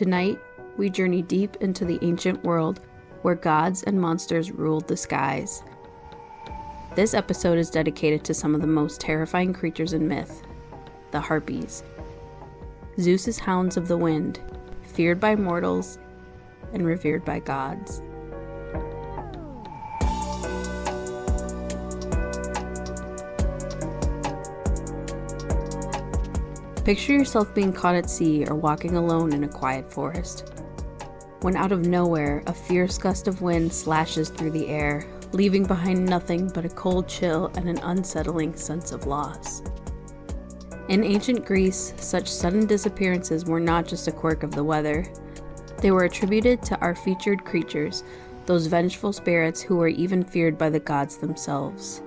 Tonight, we journey deep into the ancient world where gods and monsters ruled the skies. This episode is dedicated to some of the most terrifying creatures in myth, the Harpies. Zeus's hounds of the wind, feared by mortals and revered by gods. Picture yourself being caught at sea or walking alone in a quiet forest, when out of nowhere a fierce gust of wind slashes through the air, leaving behind nothing but a cold chill and an unsettling sense of loss. In ancient Greece, such sudden disappearances were not just a quirk of the weather. They were attributed to our featured creatures, those vengeful spirits who were even feared by the gods themselves.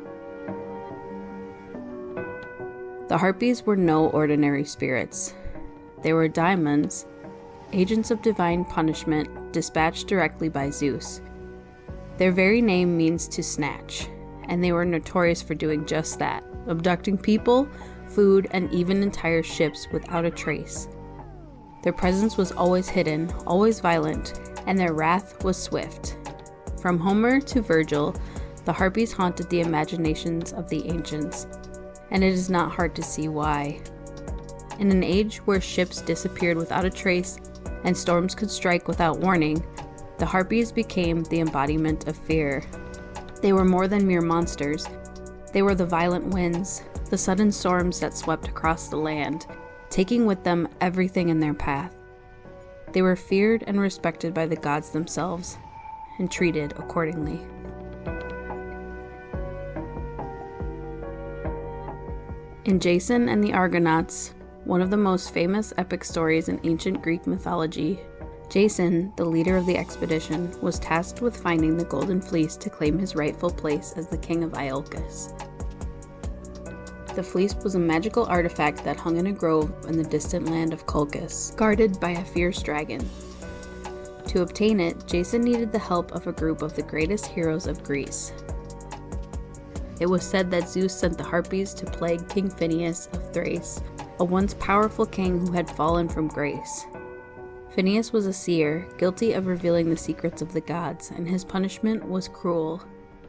The Harpies were no ordinary spirits. They were daimons, agents of divine punishment dispatched directly by Zeus. Their very name means to snatch, and they were notorious for doing just that, abducting people, food, and even entire ships without a trace. Their presence was always hidden, always violent, and their wrath was swift. From Homer to Virgil, the Harpies haunted the imaginations of the ancients, and it is not hard to see why. In an age where ships disappeared without a trace and storms could strike without warning, the Harpies became the embodiment of fear. They were more than mere monsters. They were the violent winds, the sudden storms that swept across the land, taking with them everything in their path. They were feared and respected by the gods themselves, and treated accordingly. In Jason and the Argonauts, one of the most famous epic stories in ancient Greek mythology, Jason, the leader of the expedition, was tasked with finding the Golden Fleece to claim his rightful place as the king of Iolcus. The fleece was a magical artifact that hung in a grove in the distant land of Colchis, guarded by a fierce dragon. To obtain it, Jason needed the help of a group of the greatest heroes of Greece. It was said that Zeus sent the Harpies to plague King Phineus of Thrace, a once powerful king who had fallen from grace. Phineus was a seer, guilty of revealing the secrets of the gods, and his punishment was cruel.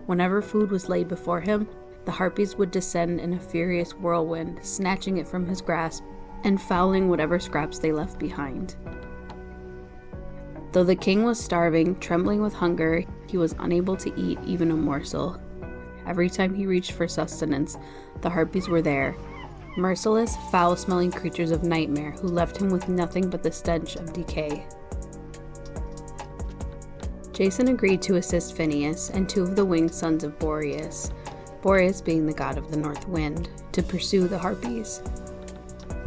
Whenever food was laid before him, the Harpies would descend in a furious whirlwind, snatching it from his grasp and fouling whatever scraps they left behind. Though the king was starving, trembling with hunger, he was unable to eat even a morsel. Every time he reached for sustenance, the Harpies were there, merciless, foul-smelling creatures of nightmare who left him with nothing but the stench of decay. Jason agreed to assist Phineus and two of the winged sons of Boreas, Boreas being the god of the north wind, to pursue the Harpies.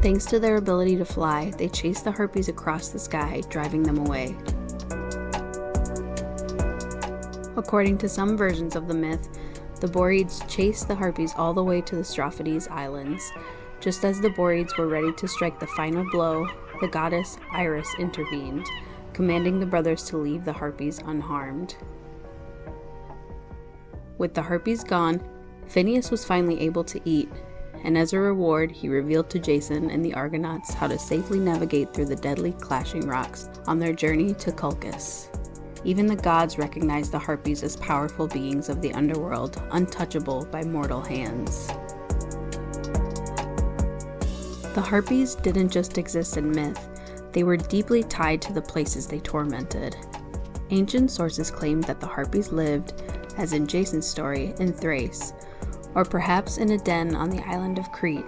Thanks to their ability to fly, they chased the Harpies across the sky, driving them away. According to some versions of the myth, the Boreads chased the Harpies all the way to the Strophides Islands. Just as the Boreads were ready to strike the final blow, the goddess Iris intervened, commanding the brothers to leave the Harpies unharmed. With the Harpies gone, Phineus was finally able to eat, and as a reward, he revealed to Jason and the Argonauts how to safely navigate through the deadly clashing rocks on their journey to Colchis. Even the gods recognized the Harpies as powerful beings of the underworld, untouchable by mortal hands. The Harpies didn't just exist in myth, they were deeply tied to the places they tormented. Ancient sources claimed that the Harpies lived, as in Jason's story, in Thrace, or perhaps in a den on the island of Crete,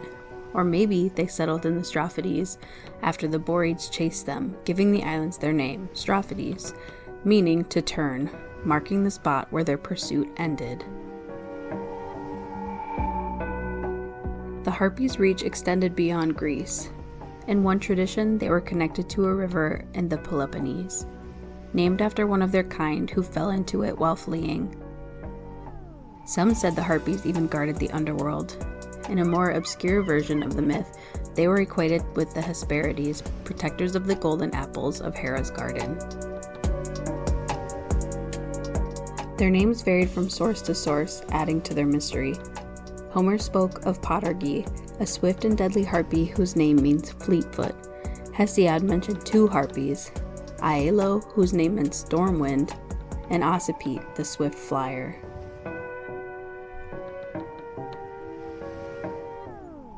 or maybe they settled in the Strophides after the Boreads chased them, giving the islands their name, Strophides, meaning to turn, marking the spot where their pursuit ended. The Harpies' reach extended beyond Greece. In one tradition, they were connected to a river in the Peloponnese, named after one of their kind who fell into it while fleeing. Some said the Harpies even guarded the underworld. In a more obscure version of the myth, they were equated with the Hesperides, protectors of the golden apples of Hera's garden. Their names varied from source to source, adding to their mystery. Homer spoke of Podarge, a swift and deadly harpy whose name means fleet-foot. Hesiod mentioned two harpies, Aelo, whose name meant stormwind, and Ocypete, the swift flyer.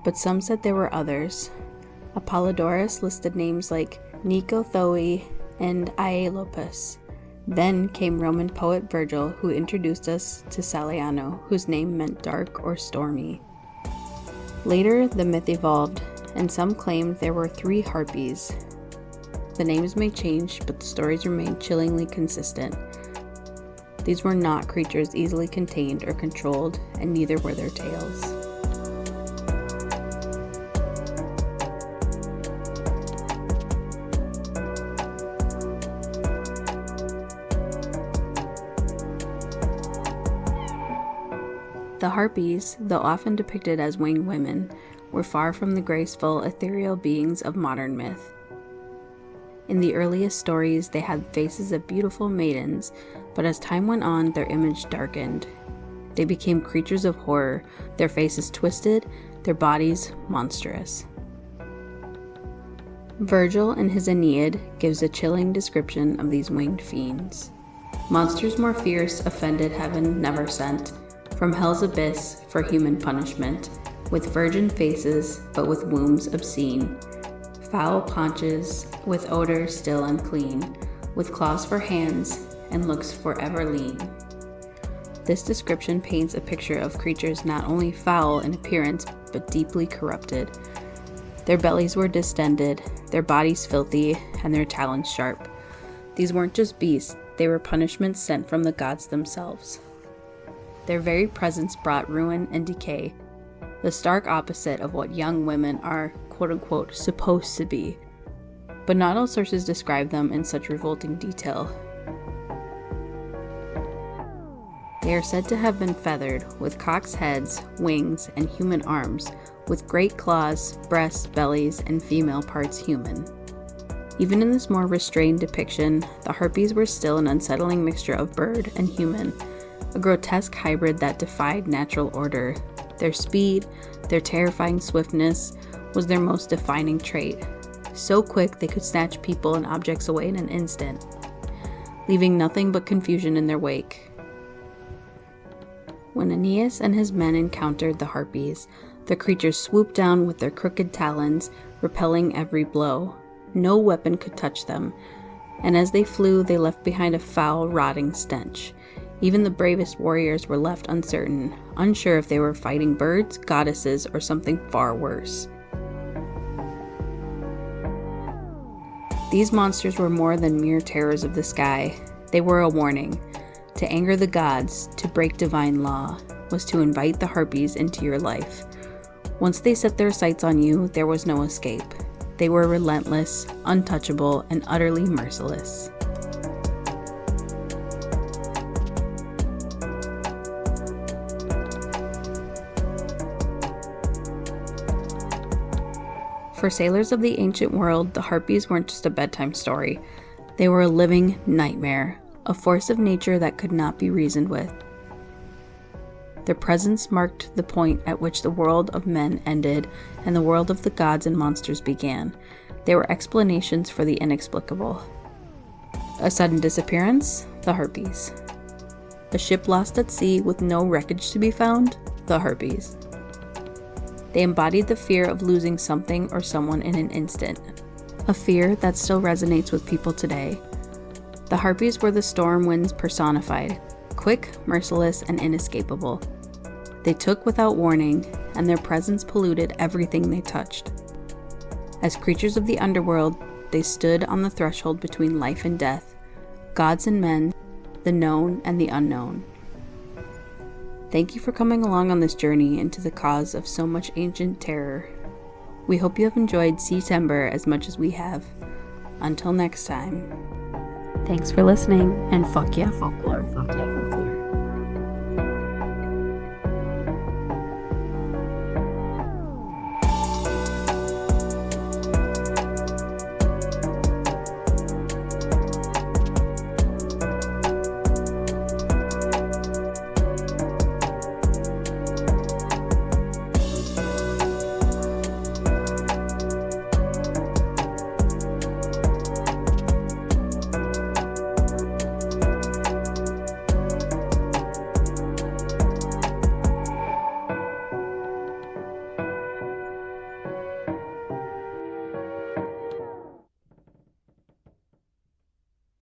But some said there were others. Apollodorus listed names like Nicothoe and Aelopus. Then came Roman poet Virgil, who introduced us to Saliano, whose name meant dark or stormy. Later, the myth evolved, and some claimed there were 3 Harpies. The names may change, but the stories remain chillingly consistent. These were not creatures easily contained or controlled, and neither were their tales. The Harpies, though often depicted as winged women, were far from the graceful, ethereal beings of modern myth. In the earliest stories, they had faces of beautiful maidens, but as time went on, their image darkened. They became creatures of horror, their faces twisted, their bodies monstrous. Virgil, in his Aeneid, gives a chilling description of these winged fiends. Monsters more fierce offended heaven never sent, from hell's abyss for human punishment, with virgin faces, but with wombs obscene, foul paunches, with odor still unclean, with claws for hands, and looks forever lean. This description paints a picture of creatures not only foul in appearance, but deeply corrupted. Their bellies were distended, their bodies filthy, and their talons sharp. These weren't just beasts, they were punishments sent from the gods themselves. Their very presence brought ruin and decay, the stark opposite of what young women are, quote-unquote, supposed to be. But not all sources describe them in such revolting detail. They are said to have been feathered, with cocks' heads, wings, and human arms, with great claws, breasts, bellies, and female parts human. Even in this more restrained depiction, the Harpies were still an unsettling mixture of bird and human, a grotesque hybrid that defied natural order. Their speed, their terrifying swiftness, was their most defining trait. So quick they could snatch people and objects away in an instant, leaving nothing but confusion in their wake. When Aeneas and his men encountered the Harpies, the creatures swooped down with their crooked talons, repelling every blow. No weapon could touch them, and as they flew, they left behind a foul, rotting stench. Even the bravest warriors were left uncertain, unsure if they were fighting birds, goddesses, or something far worse. These monsters were more than mere terrors of the sky. They were a warning. To anger the gods, to break divine law, was to invite the Harpies into your life. Once they set their sights on you, there was no escape. They were relentless, untouchable, and utterly merciless. For sailors of the ancient world, the Harpies weren't just a bedtime story. They were a living nightmare, a force of nature that could not be reasoned with. Their presence marked the point at which the world of men ended and the world of the gods and monsters began. They were explanations for the inexplicable. A sudden disappearance? The Harpies. A ship lost at sea with no wreckage to be found? The Harpies. They embodied the fear of losing something or someone in an instant, a fear that still resonates with people today. The Harpies were the storm winds personified, quick, merciless, and inescapable. They took without warning, and their presence polluted everything they touched. As creatures of the underworld, they stood on the threshold between life and death, gods and men, the known and the unknown. Thank you for coming along on this journey into the cause of so much ancient terror. We hope you have enjoyed Seatember as much as we have. Until next time. Thanks for listening, and fuck yeah, folklore.